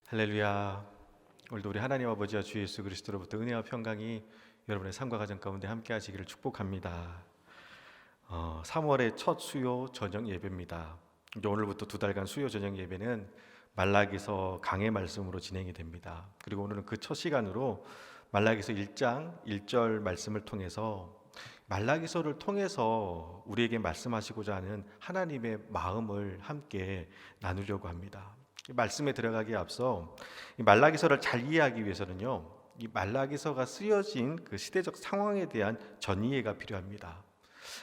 할렐루야. 오늘도 우리 하나님 아버지와 주 예수 그리스도로부터 은혜와 평강이 여러분의 삶과 가정 가운데 함께 하시기를 축복합니다. 3월의 첫 수요 저녁 예배입니다. 이제 오늘부터 2달간 수요 저녁 예배는 말라기서 강해 말씀으로 진행이 됩니다. 그리고 오늘은 그 첫 시간으로 말라기서 1장 1절 말씀을 통해서 말라기서를 통해서 우리에게 말씀하시고자 하는 하나님의 마음을 함께 나누려고 합니다. 이 말씀에 들어가기에 앞서 이 말라기서를 잘 이해하기 위해서는요, 이 말라기서가 쓰여진 그 시대적 상황에 대한 전이해가 필요합니다.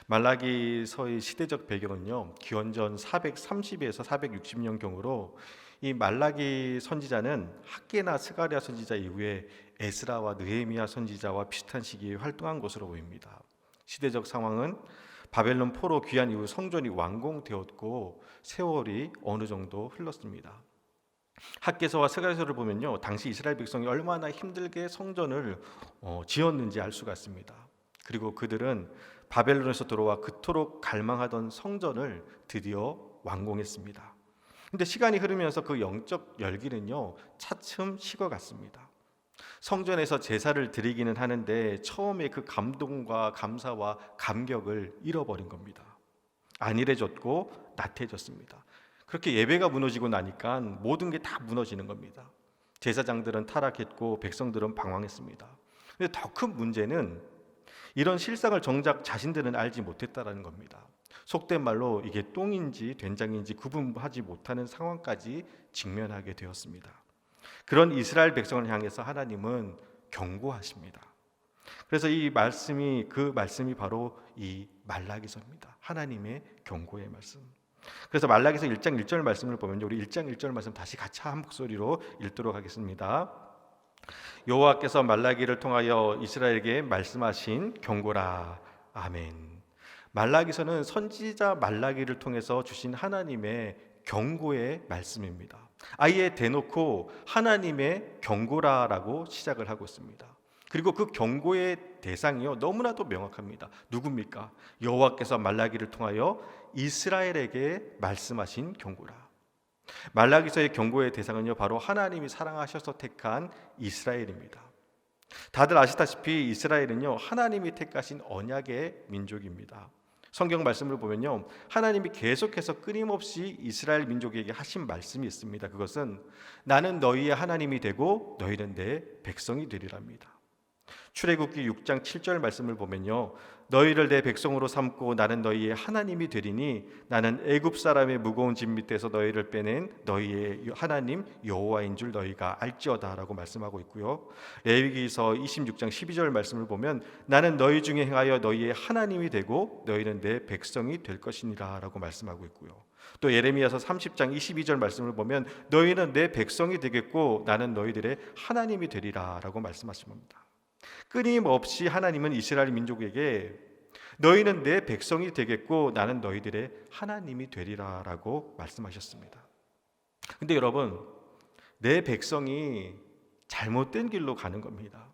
말라기서의 시대적 배경은요, 기원전 430에서 460년경으로 이 말라기 선지자는 학개나 스가랴 선지자 이후에 에스라와 느헤미야 선지자와 비슷한 시기에 활동한 것으로 보입니다. 시대적 상황은 바벨론 포로 귀환 이후 성전이 완공되었고 세월이 어느 정도 흘렀습니다. 학개서와 스가랴서를 보면요, 당시 이스라엘 백성이 얼마나 힘들게 성전을 지었는지 알 수가 있습니다. 그리고 그들은 바벨론에서 들어와 그토록 갈망하던 성전을 드디어 완공했습니다. 근데 시간이 흐르면서 그 영적 열기는요, 차츰 식어갔습니다. 성전에서 제사를 드리기는 하는데 처음에 그 감동과 감사와 감격을 잃어버린 겁니다. 안일해졌고 나태해졌습니다. 그렇게 예배가 무너지고 나니까 모든 게 다 무너지는 겁니다. 제사장들은 타락했고 백성들은 방황했습니다. 근데 더 큰 문제는 이런 실상을 정작 자신들은 알지 못했다라는 겁니다. 속된 말로 이게 똥인지 된장인지 구분하지 못하는 상황까지 직면하게 되었습니다. 그런 이스라엘 백성을 향해서 하나님은 경고하십니다. 그래서 그 말씀이 바로 이 말라기서입니다. 하나님의 경고의 말씀. 그래서 말라기서 1장 1절 말씀을 보면 우리 1장 1절 말씀 다시 같이 한 목소리로 읽도록 하겠습니다. 여호와께서 말라기를 통하여 이스라엘에게 말씀하신 경고라. 아멘. 말라기서는 선지자 말라기를 통해서 주신 하나님의 경고의 말씀입니다. 아예 대놓고 하나님의 경고라라고 시작을 하고 있습니다. 그리고 그 경고의 대상이요, 너무나도 명확합니다. 누굽니까? 여호와께서 말라기를 통하여 이스라엘에게 말씀하신 경고라. 말라기서의 경고의 대상은요, 바로 하나님이 사랑하셔서 택한 이스라엘입니다. 다들 아시다시피 이스라엘은요, 하나님이 택하신 언약의 민족입니다. 성경 말씀을 보면요, 하나님이 계속해서 끊임없이 이스라엘 민족에게 하신 말씀이 있습니다. 그것은 나는 너희의 하나님이 되고 너희는 내 백성이 되리랍니다. 출애굽기 6장 7절 말씀을 보면요, 너희를 내 백성으로 삼고 나는 너희의 하나님이 되리니 나는 애굽 사람의 무거운 짐 밑에서 너희를 빼낸 너희의 하나님 여호와인 줄 너희가 알지어다라고 말씀하고 있고요. 레위기서 26장 12절 말씀을 보면 나는 너희 중에 행하여 너희의 하나님이 되고 너희는 내 백성이 될 것이니라라고 말씀하고 있고요. 또 예레미야서 30장 22절 말씀을 보면 너희는 내 백성이 되겠고 나는 너희들의 하나님이 되리라라고 말씀하십니다. 끊임없이 하나님은 이스라엘 민족에게 너희는 내 백성이 되겠고 나는 너희들의 하나님이 되리라라고 말씀하셨습니다. 근데 여러분, 내 백성이 잘못된 길로 가는 겁니다.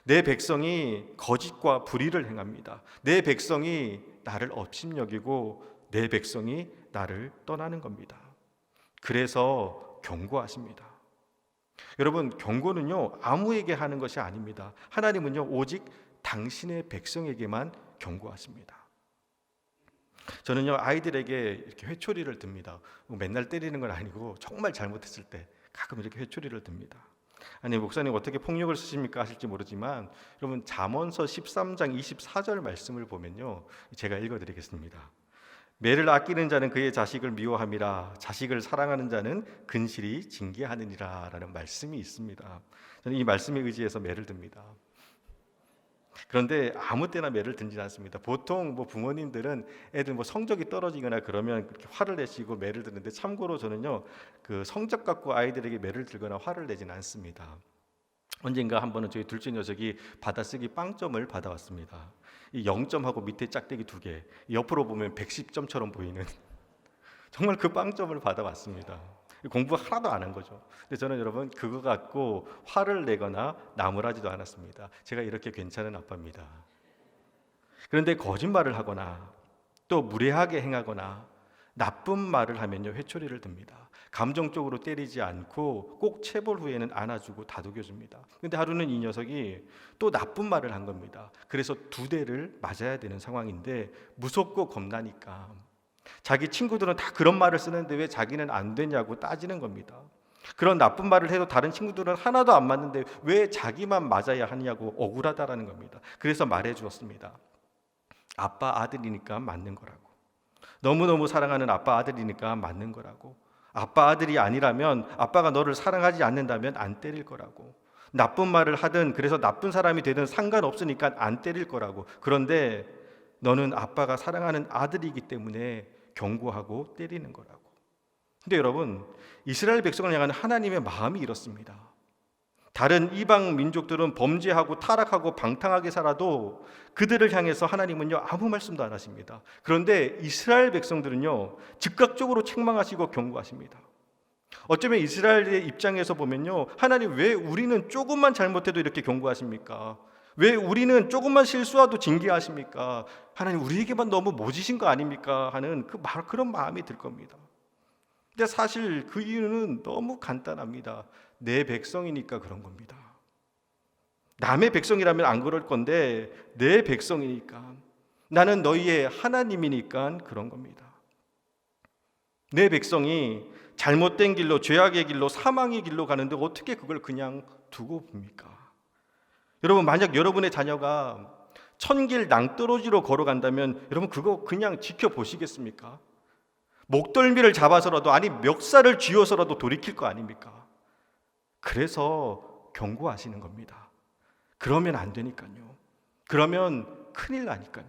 내 백성이 거짓과 불의를 행합니다. 내 백성이 나를 업신여기고 내 백성이 나를 떠나는 겁니다. 그래서 경고하십니다. 여러분, 경고는요, 아무에게 하는 것이 아닙니다. 하나님은요, 오직 당신의 백성에게만 경고하십니다. 저는요, 아이들에게 이렇게 회초리를 듭니다. 맨날 때리는 건 아니고 정말 잘못했을 때 가끔 이렇게 회초리를 듭니다. 아니, 목사님 어떻게 폭력을 쓰십니까 하실지 모르지만 여러분, 잠언서 13장 24절 말씀을 보면요, 제가 읽어드리겠습니다. 매를 아끼는 자는 그의 자식을 미워함이라 자식을 사랑하는 자는 근실이 징계하느니라 라는 말씀이 있습니다. 저는 이 말씀에 의지해서 매를 듭니다. 그런데 아무 때나 매를 들지 않습니다. 보통 부모님들은 애들 성적이 떨어지거나 그러면 그렇게 화를 내시고 매를 드는데, 참고로 저는요, 그 성적 갖고 아이들에게 매를 들거나 화를 내지는 않습니다. 언젠가 한 번은 저희 둘째 녀석이 받아쓰기 빵점을 받아왔습니다. 이 0점하고 밑에 짝대기 2개, 옆으로 보면 110점처럼 보이는 정말 그 빵점을 받아왔습니다. 공부 하나도 안 한 거죠. 근데 저는 여러분, 그거 갖고 화를 내거나 나무라지도 않았습니다. 제가 이렇게 괜찮은 아빠입니다. 그런데 거짓말을 하거나 또 무례하게 행하거나 나쁜 말을 하면요 회초리를 듭니다. 감정적으로 때리지 않고 꼭 체벌 후에는 안아주고 다독여줍니다. 근데 하루는 이 녀석이 또 나쁜 말을 한 겁니다. 그래서 2대를 맞아야 되는 상황인데 무섭고 겁나니까 자기 친구들은 다 그런 말을 쓰는데 왜 자기는 안 되냐고 따지는 겁니다. 그런 나쁜 말을 해도 다른 친구들은 하나도 안 맞는데 왜 자기만 맞아야 하냐고 억울하다라는 겁니다. 그래서 말해 주었습니다. 아빠 아들이니까 맞는 거라고. 너무너무 사랑하는 아빠 아들이니까 맞는 거라고. 아빠 아들이 아니라면, 아빠가 너를 사랑하지 않는다면 안 때릴 거라고. 나쁜 말을 하든 그래서 나쁜 사람이 되든 상관없으니까 안 때릴 거라고. 그런데 너는 아빠가 사랑하는 아들이기 때문에 경고하고 때리는 거라고. 근데 여러분, 이스라엘 백성을 향한 하나님의 마음이 이렇습니다. 다른 이방 민족들은 범죄하고 타락하고 방탕하게 살아도 그들을 향해서 하나님은요 아무 말씀도 안 하십니다. 그런데 이스라엘 백성들은요 즉각적으로 책망하시고 경고하십니다. 어쩌면 이스라엘의 입장에서 보면요, 하나님 왜 우리는 조금만 잘못해도 이렇게 경고하십니까? 왜 우리는 조금만 실수해도 징계하십니까? 하나님 우리에게만 너무 모지신 거 아닙니까? 하는 그런 마음이 들 겁니다. 근데 사실 그 이유는 너무 간단합니다. 내 백성이니까 그런 겁니다. 남의 백성이라면 안 그럴 건데 내 백성이니까, 나는 너희의 하나님이니까 그런 겁니다. 내 백성이 잘못된 길로, 죄악의 길로, 사망의 길로 가는데 어떻게 그걸 그냥 두고 봅니까? 여러분, 만약 여러분의 자녀가 천길 낭떠러지로 걸어간다면 여러분 그거 그냥 지켜보시겠습니까? 목덜미를 잡아서라도, 아니 멱살을 쥐어서라도 돌이킬 거 아닙니까? 그래서 경고하시는 겁니다. 그러면 안 되니까요. 그러면 큰일 나니까요.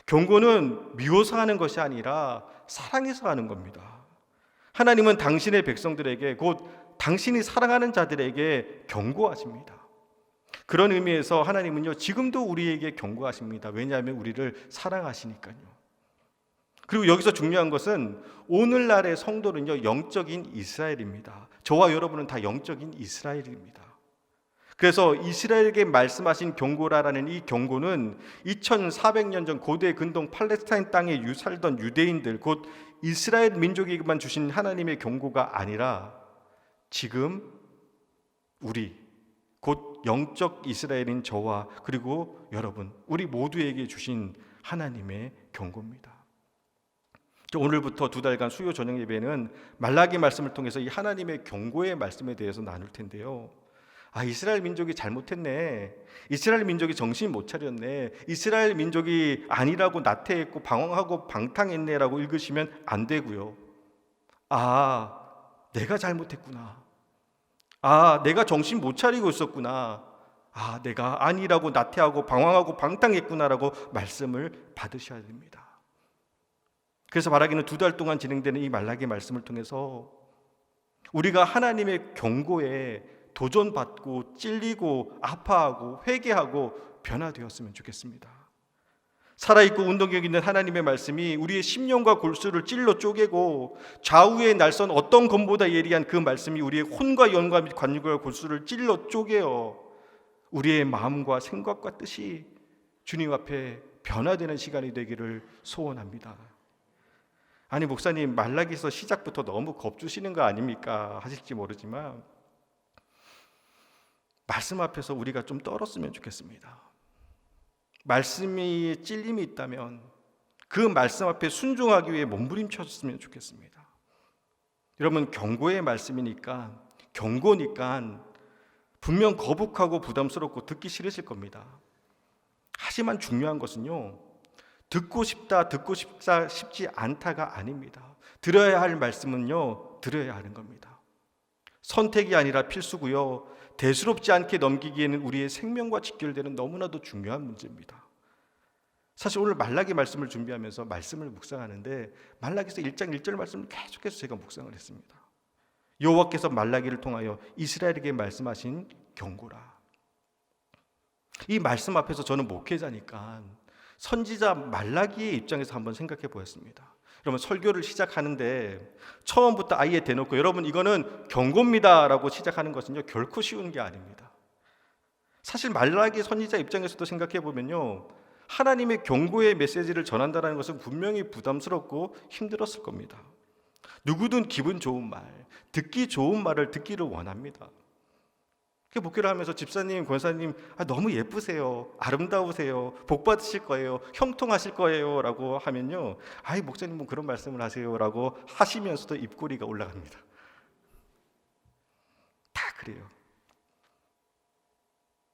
경고는 미워서 하는 것이 아니라 사랑해서 하는 겁니다. 하나님은 당신의 백성들에게, 곧 당신이 사랑하는 자들에게 경고하십니다. 그런 의미에서 하나님은요 지금도 우리에게 경고하십니다. 왜냐하면 우리를 사랑하시니까요. 그리고 여기서 중요한 것은 오늘날의 성도는요 영적인 이스라엘입니다. 저와 여러분은 다 영적인 이스라엘입니다. 그래서 이스라엘에게 말씀하신 경고라라는 이 경고는 2400년 전 고대 근동 팔레스타인 땅에 살던 유대인들, 곧 이스라엘 민족에게만 주신 하나님의 경고가 아니라 지금 우리, 곧 영적 이스라엘인 저와 그리고 여러분, 우리 모두에게 주신 하나님의 경고입니다. 오늘부터 2달간 수요 저녁 예배는 말라기 말씀을 통해서 이 하나님의 경고의 말씀에 대해서 나눌 텐데요. 이스라엘 민족이 잘못했네, 이스라엘 민족이 정신 못 차렸네, 이스라엘 민족이 아니라고 나태했고 방황하고 방탕했네라고 읽으시면 안 되고요. 내가 잘못했구나, 내가 정신 못 차리고 있었구나, 내가 아니라고 나태하고 방황하고 방탕했구나라고 말씀을 받으셔야 됩니다. 그래서 말하기는 2달 동안 진행되는 이 말라기 말씀을 통해서 우리가 하나님의 경고에 도전받고 찔리고 아파하고 회개하고 변화되었으면 좋겠습니다. 살아있고 운동력 있는 하나님의 말씀이 우리의 심령과 골수를 찔러 쪼개고, 좌우에 날선 어떤 검보다 예리한 그 말씀이 우리의 혼과 영과 및 관육과 골수를 찔러 쪼개어 우리의 마음과 생각과 뜻이 주님 앞에 변화되는 시간이 되기를 소원합니다. 아니 목사님, 말라기서 시작부터 너무 겁주시는 거 아닙니까? 하실지 모르지만 말씀 앞에서 우리가 좀 떨었으면 좋겠습니다. 말씀이 찔림이 있다면 그 말씀 앞에 순종하기 위해 몸부림쳤으면 좋겠습니다. 여러분, 경고의 말씀이니까, 경고니까 분명 거북하고 부담스럽고 듣기 싫으실 겁니다. 하지만 중요한 것은요, 듣고 싶다, 싶지 않다가 아닙니다. 들어야 할 말씀은요, 들어야 하는 겁니다. 선택이 아니라 필수고요, 대수롭지 않게 넘기기에는 우리의 생명과 직결되는 너무나도 중요한 문제입니다. 사실 오늘 말라기 말씀을 준비하면서 말씀을 묵상하는데 말라기서 1장 1절 말씀을 계속해서 제가 묵상을 했습니다. 여호와께서 말라기를 통하여 이스라엘에게 말씀하신 경고라. 이 말씀 앞에서 저는 목회자니까 선지자 말라기의 입장에서 한번 생각해 보았습니다. 여러분, 설교를 시작하는데 처음부터 아예 대놓고 여러분 이거는 경고입니다 라고 시작하는 것은요 결코 쉬운 게 아닙니다. 사실 말라기 선지자 입장에서도 생각해 보면요, 하나님의 경고의 메시지를 전한다는 것은 분명히 부담스럽고 힘들었을 겁니다. 누구든 기분 좋은 말, 듣기 좋은 말을 듣기를 원합니다. 목회를 하면서 집사님, 권사님, 너무 예쁘세요, 아름다우세요, 복 받으실 거예요, 형통하실 거예요 라고 하면요, 목사님 뭐 그런 말씀을 하세요 라고 하시면서도 입꼬리가 올라갑니다. 다 그래요.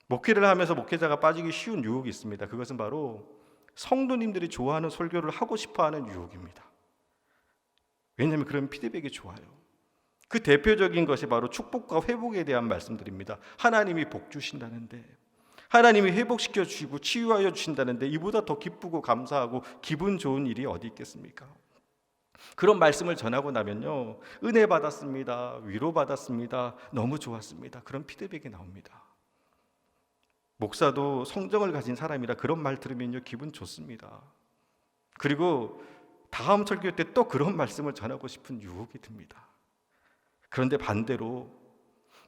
목회를 하면서 목회자가 빠지기 쉬운 유혹이 있습니다. 그것은 바로 성도님들이 좋아하는 설교를 하고 싶어하는 유혹입니다. 왜냐하면 그런 피드백이 좋아요. 그 대표적인 것이 바로 축복과 회복에 대한 말씀들입니다. 하나님이 복 주신다는데, 하나님이 회복시켜 주시고 치유하여 주신다는데 이보다 더 기쁘고 감사하고 기분 좋은 일이 어디 있겠습니까? 그런 말씀을 전하고 나면요, 은혜 받았습니다, 위로 받았습니다, 너무 좋았습니다, 그런 피드백이 나옵니다. 목사도 성정을 가진 사람이라 그런 말 들으면요 기분 좋습니다. 그리고 다음 설교 때 또 그런 말씀을 전하고 싶은 유혹이 듭니다. 그런데 반대로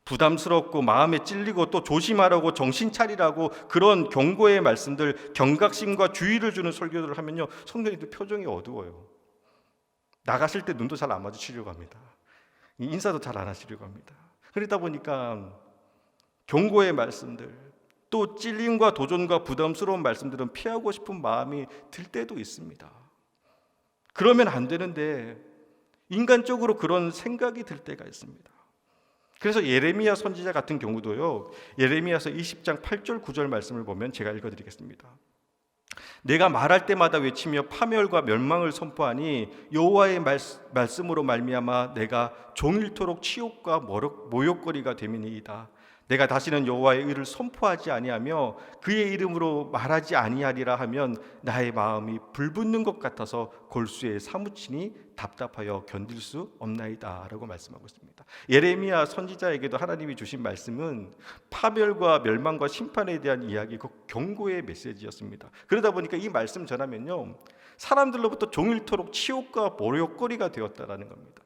부담스럽고 마음에 찔리고 또 조심하라고 정신 차리라고 그런 경고의 말씀들, 경각심과 주의를 주는 설교들을 하면요 성도님들 표정이 어두워요. 나가실 때 눈도 잘 안 마주치려고 합니다. 인사도 잘 안 하시려고 합니다. 그러다 보니까 경고의 말씀들, 또 찔림과 도전과 부담스러운 말씀들은 피하고 싶은 마음이 들 때도 있습니다. 그러면 안 되는데 인간적으로 그런 생각이 들 때가 있습니다. 그래서 예레미야 선지자 같은 경우도요, 예레미야서 20장 8절 9절 말씀을 보면 제가 읽어드리겠습니다. 내가 말할 때마다 외치며 파멸과 멸망을 선포하니 여호와의 말씀으로 말미암아 내가 종일토록 치욕과 모욕거리가 됨이니이다. 내가 다시는 여호와의 의를 선포하지 아니하며 그의 이름으로 말하지 아니하리라 하면 나의 마음이 불붙는 것 같아서 골수에 사무치니 답답하여 견딜 수 없나이다 라고 말씀하고 있습니다. 예레미야 선지자에게도 하나님이 주신 말씀은 파멸과 멸망과 심판에 대한 이야기, 그 경고의 메시지였습니다. 그러다 보니까 이 말씀 전하면요 사람들로부터 종일토록 치욕과 모욕거리가 되었다라는 겁니다.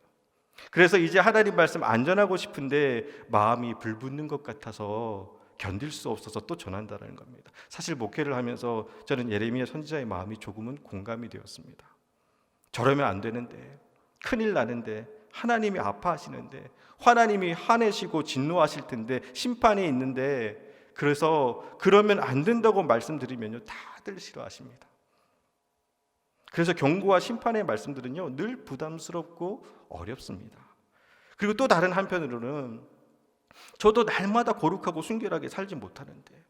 그래서 이제 하나님 말씀 안 전하고 싶은데 마음이 불붙는 것 같아서 견딜 수 없어서 또 전한다는 겁니다. 사실 목회를 하면서 저는 예레미야 선지자의 마음이 조금은 공감이 되었습니다. 저러면 안 되는데, 큰일 나는데, 하나님이 아파하시는데, 하나님이 화내시고 진노하실 텐데, 심판이 있는데, 그래서 그러면 안 된다고 말씀드리면요 다들 싫어하십니다. 그래서 경고와 심판의 말씀들은요 늘 부담스럽고 어렵습니다. 그리고 또 다른 한편으로는 저도 날마다 거룩하고 순결하게 살지 못하는데,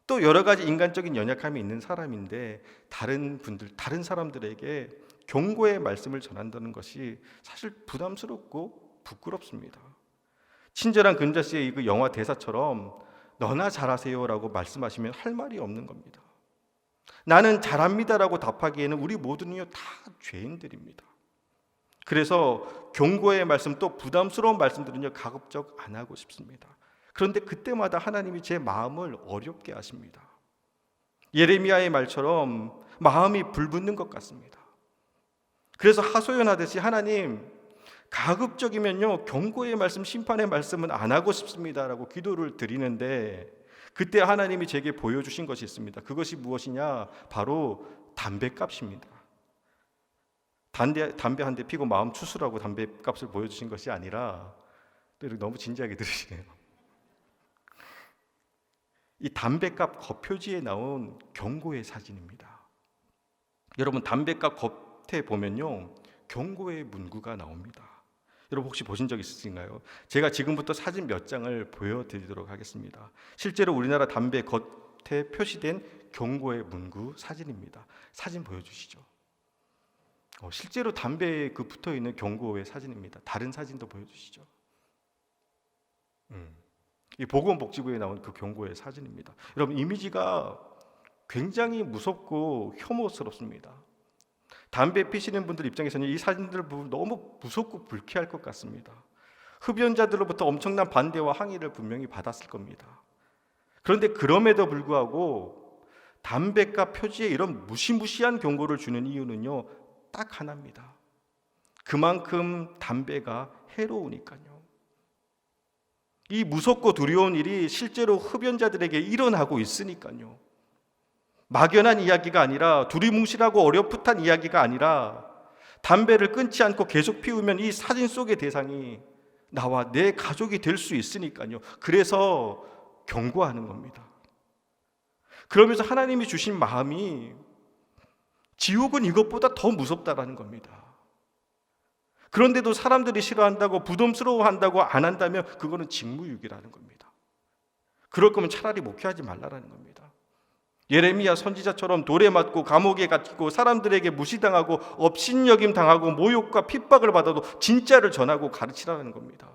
또 여러 가지 인간적인 연약함이 있는 사람인데 다른 사람들에게 경고의 말씀을 전한다는 것이 사실 부담스럽고 부끄럽습니다. 친절한 근자 씨의 그 영화 대사처럼 너나 잘하세요라고 말씀하시면 할 말이 없는 겁니다. 나는 잘합니다라고 답하기에는 우리 모두는요 다 죄인들입니다. 그래서 경고의 말씀, 또 부담스러운 말씀들은요 가급적 안 하고 싶습니다. 그런데 그때마다 하나님이 제 마음을 어렵게 하십니다. 예레미야의 말처럼 마음이 불붙는 것 같습니다. 그래서 하소연하듯이 하나님 가급적이면요 경고의 말씀, 심판의 말씀은 안 하고 싶습니다라고 기도를 드리는데, 그때 하나님이 제게 보여주신 것이 있습니다. 그것이 무엇이냐? 바로 담배값입니다. 담배 한 대 피고 마음 추스라고 담배값을 보여주신 것이 아니라, 또 이렇게 너무 진지하게 들으시네요. 이 담배값 겉표지에 나온 경고의 사진입니다. 여러분 담배값 겉에 보면요 경고의 문구가 나옵니다. 여러분 혹시 보신 적 있으신가요? 제가 지금부터 사진 몇 장을 보여드리도록 하겠습니다. 실제로 우리나라 담배 겉에 표시된 경고의 문구 사진입니다. 사진 보여주시죠. 실제로 담배에 그 붙어있는 경고의 사진입니다. 다른 사진도 보여주시죠. 이 보건복지부에 나온 그 경고의 사진입니다. 여러분 이미지가 굉장히 무섭고 혐오스럽습니다. 담배 피시는 분들 입장에서는 이 사진들을 보면 너무 무섭고 불쾌할 것 같습니다. 흡연자들로부터 엄청난 반대와 항의를 분명히 받았을 겁니다. 그런데 그럼에도 불구하고 담배값 표지에 이런 무시무시한 경고를 주는 이유는요 딱 하나입니다. 그만큼 담배가 해로우니까요. 이 무섭고 두려운 일이 실제로 흡연자들에게 일어나고 있으니까요. 막연한 이야기가 아니라 두리뭉실하고 어렴풋한 이야기가 아니라 담배를 끊지 않고 계속 피우면 이 사진 속의 대상이 나와 내 가족이 될 수 있으니까요. 그래서 경고하는 겁니다. 그러면서 하나님이 주신 마음이 지옥은 이것보다 더 무섭다라는 겁니다. 그런데도 사람들이 싫어한다고 부담스러워한다고 안 한다면 그거는 직무유기라는 겁니다. 그럴 거면 차라리 목회하지 말라라는 겁니다. 예레미야 선지자처럼 돌에 맞고 감옥에 갇히고 사람들에게 무시당하고 업신여김 당하고 모욕과 핍박을 받아도 진짜를 전하고 가르치라는 겁니다.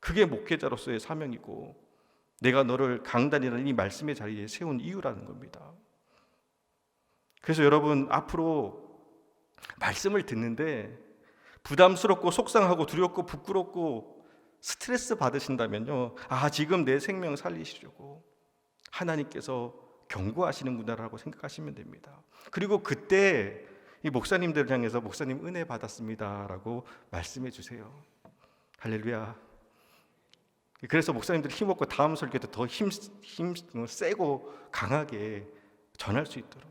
그게 목회자로서의 사명이고 내가 너를 강단이라는 이 말씀의 자리에 세운 이유라는 겁니다. 그래서 여러분 앞으로 말씀을 듣는데 부담스럽고 속상하고 두렵고 부끄럽고 스트레스 받으신다면요, 지금 내 생명 살리시려고 하나님께서 경고하시는구나라고 생각하시면 됩니다. 그리고 그때 이 목사님들을 향해서 목사님 은혜 받았습니다라고 말씀해 주세요. 할렐루야. 그래서 목사님들이 힘없고 다음 설교 때 더 힘 세고 강하게 전할 수 있도록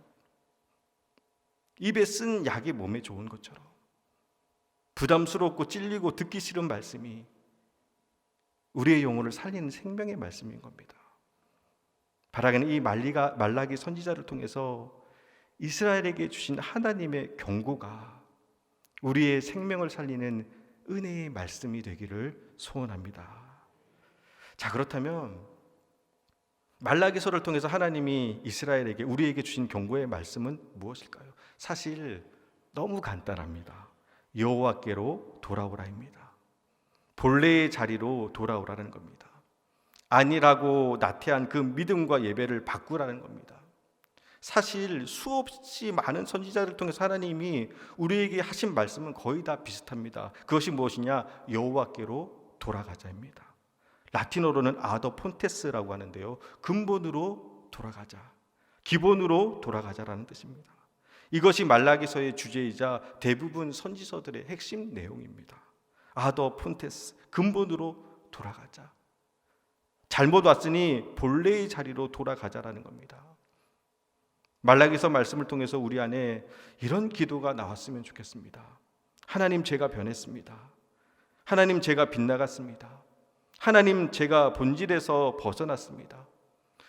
입에 쓴 약이 몸에 좋은 것처럼 부담스럽고 찔리고 듣기 싫은 말씀이 우리의 영혼을 살리는 생명의 말씀인 겁니다. 바라기는 이 말라기 선지자를 통해서 이스라엘에게 주신 하나님의 경고가 우리의 생명을 살리는 은혜의 말씀이 되기를 소원합니다. 자, 그렇다면 말라기서를 통해서 하나님이 이스라엘에게 우리에게 주신 경고의 말씀은 무엇일까요? 사실 너무 간단합니다. 여호와께로 돌아오라입니다. 본래의 자리로 돌아오라는 겁니다. 아니라고 나태한 그 믿음과 예배를 바꾸라는 겁니다. 사실 수없이 많은 선지자를 통해서 하나님이 우리에게 하신 말씀은 거의 다 비슷합니다. 그것이 무엇이냐? 여호와께로 돌아가자입니다. 라틴어로는 아더 폰테스라고 하는데요, 근본으로 돌아가자, 기본으로 돌아가자라는 뜻입니다. 이것이 말라기서의 주제이자 대부분 선지서들의 핵심 내용입니다. 아더 폰테스, 근본으로 돌아가자. 잘못 왔으니 본래의 자리로 돌아가자라는 겁니다. 말라기서 말씀을 통해서 우리 안에 이런 기도가 나왔으면 좋겠습니다. 하나님, 제가 변했습니다. 하나님, 제가 빗나갔습니다. 하나님, 제가 본질에서 벗어났습니다.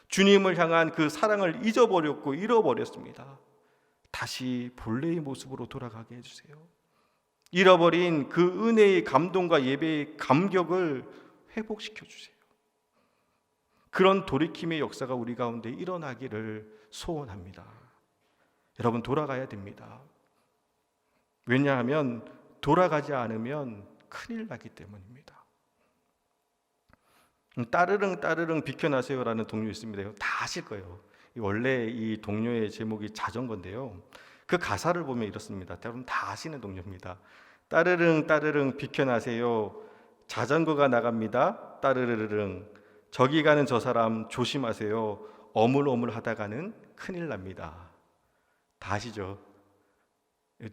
주님을 향한 그 사랑을 잊어버렸고 잃어버렸습니다. 다시 본래의 모습으로 돌아가게 해주세요. 잃어버린 그 은혜의 감동과 예배의 감격을 회복시켜 주세요. 그런 돌이킴의 역사가 우리 가운데 일어나기를 소원합니다. 여러분, 돌아가야 됩니다. 왜냐하면 돌아가지 않으면 큰일 나기 때문입니다. 따르릉 비켜나세요라는 동요 있습니다. 다 아실 거예요. 원래 이 동요의 제목이 자전거인데요, 그 가사를 보면 이렇습니다. 여러분 다 아시는 동요입니다. 따르릉 비켜나세요. 자전거가 나갑니다. 따르르릉. 저기 가는 저 사람 조심하세요. 어물어물 하다가는 큰일 납니다. 다 아시죠?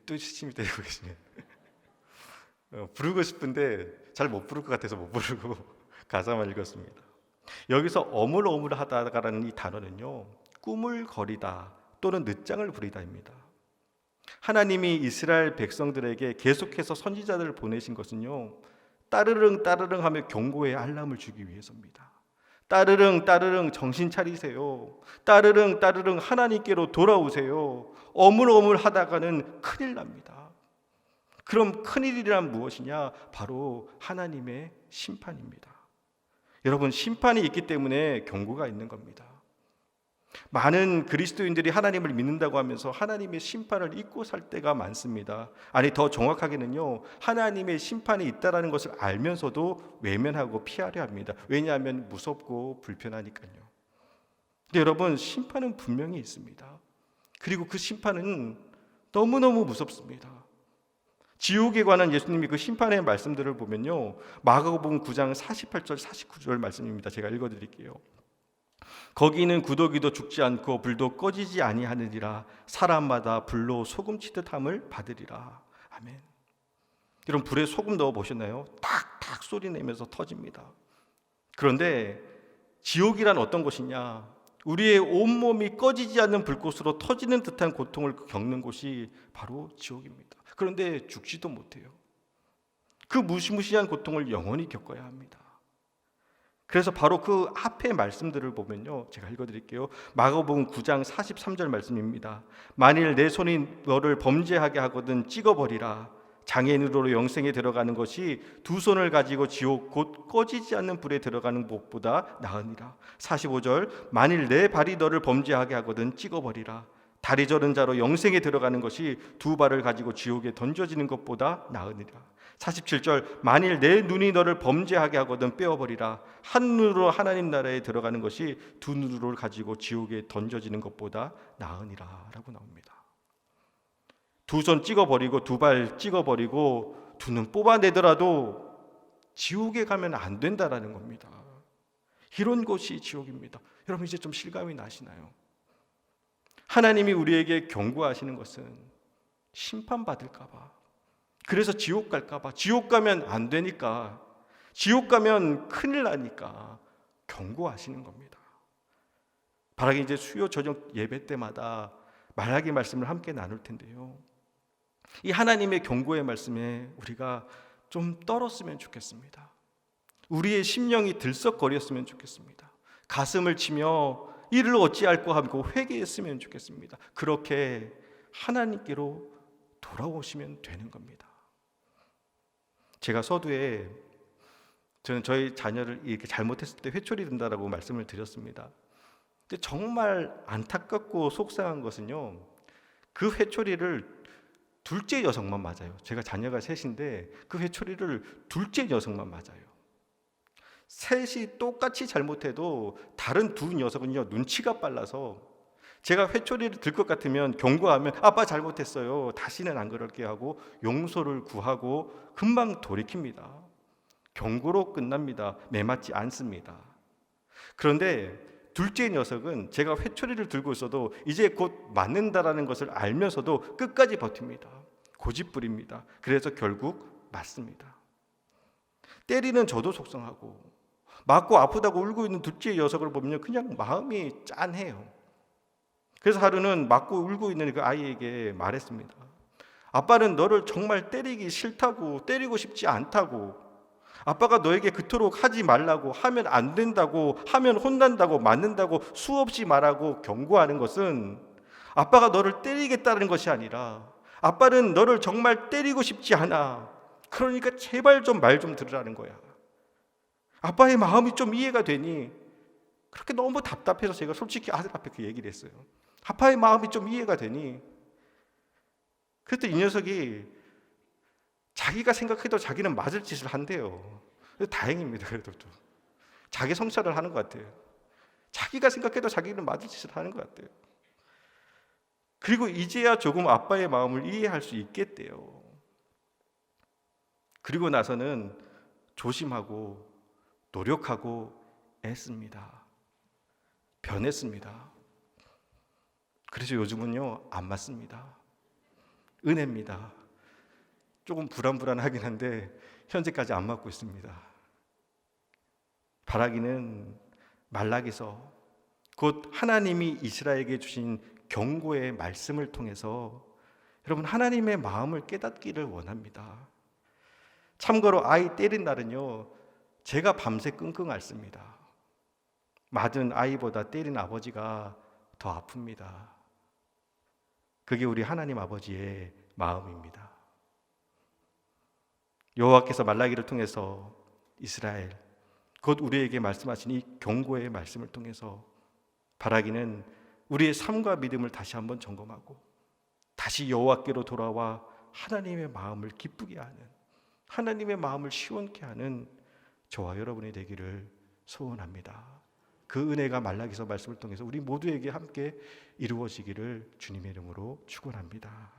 또 시침이 되고 계시네요. 부르고 싶은데 잘 못 부를 것 같아서 못 부르고 가사만 읽었습니다. 여기서 어물어물 하다가라는 이 단어는요, 꾸물거리다 또는 늦장을 부리다입니다. 하나님이 이스라엘 백성들에게 계속해서 선지자들을 보내신 것은요, 따르릉 하며 경고의 알람을 주기 위해서입니다. 따르릉 정신 차리세요. 따르릉 하나님께로 돌아오세요. 어물어물 하다가는 큰일 납니다. 그럼 큰일이란 무엇이냐? 바로 하나님의 심판입니다. 여러분, 심판이 있기 때문에 경고가 있는 겁니다. 많은 그리스도인들이 하나님을 믿는다고 하면서 하나님의 심판을 잊고 살 때가 많습니다. 아니, 더 정확하게는요, 하나님의 심판이 있다는 것을 알면서도 외면하고 피하려 합니다. 왜냐하면 무섭고 불편하니까요. 근데 여러분, 심판은 분명히 있습니다. 그리고 그 심판은 너무너무 무섭습니다. 지옥에 관한 예수님이 그 심판의 말씀들을 보면요, 마가복음 9장 48절 49절 말씀입니다. 제가 읽어드릴게요. 거기는 구더기도 죽지 않고 불도 꺼지지 아니하느니라. 사람마다 불로 소금 치듯함을 받으리라. 아멘. 여러분, 불에 소금 넣어 보셨나요? 탁탁 소리 내면서 터집니다. 그런데 지옥이란 어떤 것이냐? 우리의 온몸이 꺼지지 않는 불꽃으로 터지는 듯한 고통을 겪는 곳이 바로 지옥입니다. 그런데 죽지도 못해요. 그 무시무시한 고통을 영원히 겪어야 합니다. 그래서 바로 그 앞에 말씀들을 보면요, 제가 읽어드릴게요. 마가복음 9장 43절 말씀입니다. 만일 내 손이 너를 범죄하게 하거든 찍어버리라. 장애인으로 영생에 들어가는 것이 두 손을 가지고 지옥 곧 꺼지지 않는 불에 들어가는 것보다 나으니라. 45절 만일 내 발이 너를 범죄하게 하거든 찍어버리라. 다리 저른 자로 영생에 들어가는 것이 두 발을 가지고 지옥에 던져지는 것보다 나으니라. 47절 만일 내 눈이 너를 범죄하게 하거든 빼어버리라. 한 눈으로 하나님 나라에 들어가는 것이 두 눈으로 가지고 지옥에 던져지는 것보다 나으니라 라고 나옵니다. 두 손 찍어버리고 두 발 찍어버리고 두 눈 뽑아내더라도 지옥에 가면 안 된다라는 겁니다. 이런 곳이 지옥입니다. 여러분 이제 좀 실감이 나시나요? 하나님이 우리에게 경고하시는 것은 심판받을까 봐, 그래서 지옥 갈까 봐, 지옥 가면 안 되니까, 지옥 가면 큰일 나니까 경고하시는 겁니다. 바라기 이제 수요 저녁 예배 때마다 말라기 말씀을 함께 나눌 텐데요, 이 하나님의 경고의 말씀에 우리가 좀 떨었으면 좋겠습니다. 우리의 심령이 들썩거렸으면 좋겠습니다. 가슴을 치며 이를 어찌할꼬 하고 회개했으면 좋겠습니다. 그렇게 하나님께로 돌아오시면 되는 겁니다. 제가 서두에 저는 저희 자녀를 이렇게 잘못했을 때 회초리 든다라고 말씀을 드렸습니다. 근데 정말 안타깝고 속상한 것은요, 그 회초리를 둘째 녀석만 맞아요. 제가 자녀가 셋인데 그 회초리를 둘째 녀석만 맞아요. 셋이 똑같이 잘못해도 다른 두 녀석은요 눈치가 빨라서 제가 회초리를 들 것 같으면 경고하면 아빠 잘못했어요, 다시는 안 그럴게 하고 용서를 구하고 금방 돌이킵니다. 경고로 끝납니다. 매맞지 않습니다. 그런데 둘째 녀석은 제가 회초리를 들고 있어도 이제 곧 맞는다라는 것을 알면서도 끝까지 버팁니다. 고집부립니다. 그래서 결국 맞습니다. 때리는 저도 속상하고 맞고 아프다고 울고 있는 둘째 녀석을 보면 그냥 마음이 짠해요. 그래서 하루는 맞고 울고 있는 그 아이에게 말했습니다. 아빠는 너를 정말 때리기 싫다고, 때리고 싶지 않다고, 아빠가 너에게 그토록 하지 말라고, 하면 안 된다고, 하면 혼난다고, 맞는다고 수없이 말하고 경고하는 것은 아빠가 너를 때리겠다는 것이 아니라 아빠는 너를 정말 때리고 싶지 않아. 그러니까 제발 좀 말 좀 들으라는 거야. 아빠의 마음이 좀 이해가 되니? 그렇게 너무 답답해서 제가 솔직히 아들 앞에 그 얘기를 했어요. 아빠의 마음이 좀 이해가 되니? 그랬더니 이 녀석이 자기가 생각해도 자기는 맞을 짓을 한대요. 다행입니다. 그래도 좀 자기 성찰을 하는 것 같아요. 자기가 생각해도 자기는 맞을 짓을 하는 것 같아요. 그리고 이제야 조금 아빠의 마음을 이해할 수 있겠대요. 그리고 나서는 조심하고 노력하고 애씁니다. 변했습니다. 그래서 요즘은요 안 맞습니다. 은혜입니다. 조금 불안불안하긴 한데 현재까지 안 맞고 있습니다. 바라기는 말라기서 곧 하나님이 이스라엘에게 주신 경고의 말씀을 통해서 여러분 하나님의 마음을 깨닫기를 원합니다. 참고로 아이 때린 날은요 제가 밤새 끙끙 앓습니다. 맞은 아이보다 때린 아버지가 더 아픕니다. 그게 우리 하나님 아버지의 마음입니다. 여호와께서 말라기를 통해서 이스라엘 곧 우리에게 말씀하신 이 경고의 말씀을 통해서 바라기는 우리의 삶과 믿음을 다시 한번 점검하고 다시 여호와께로 돌아와 하나님의 마음을 기쁘게 하는, 하나님의 마음을 시원케 하는 저와 여러분이 되기를 소원합니다. 그 은혜가 말라기서 말씀을 통해서 우리 모두에게 함께 이루어지기를 주님의 이름으로 축원합니다.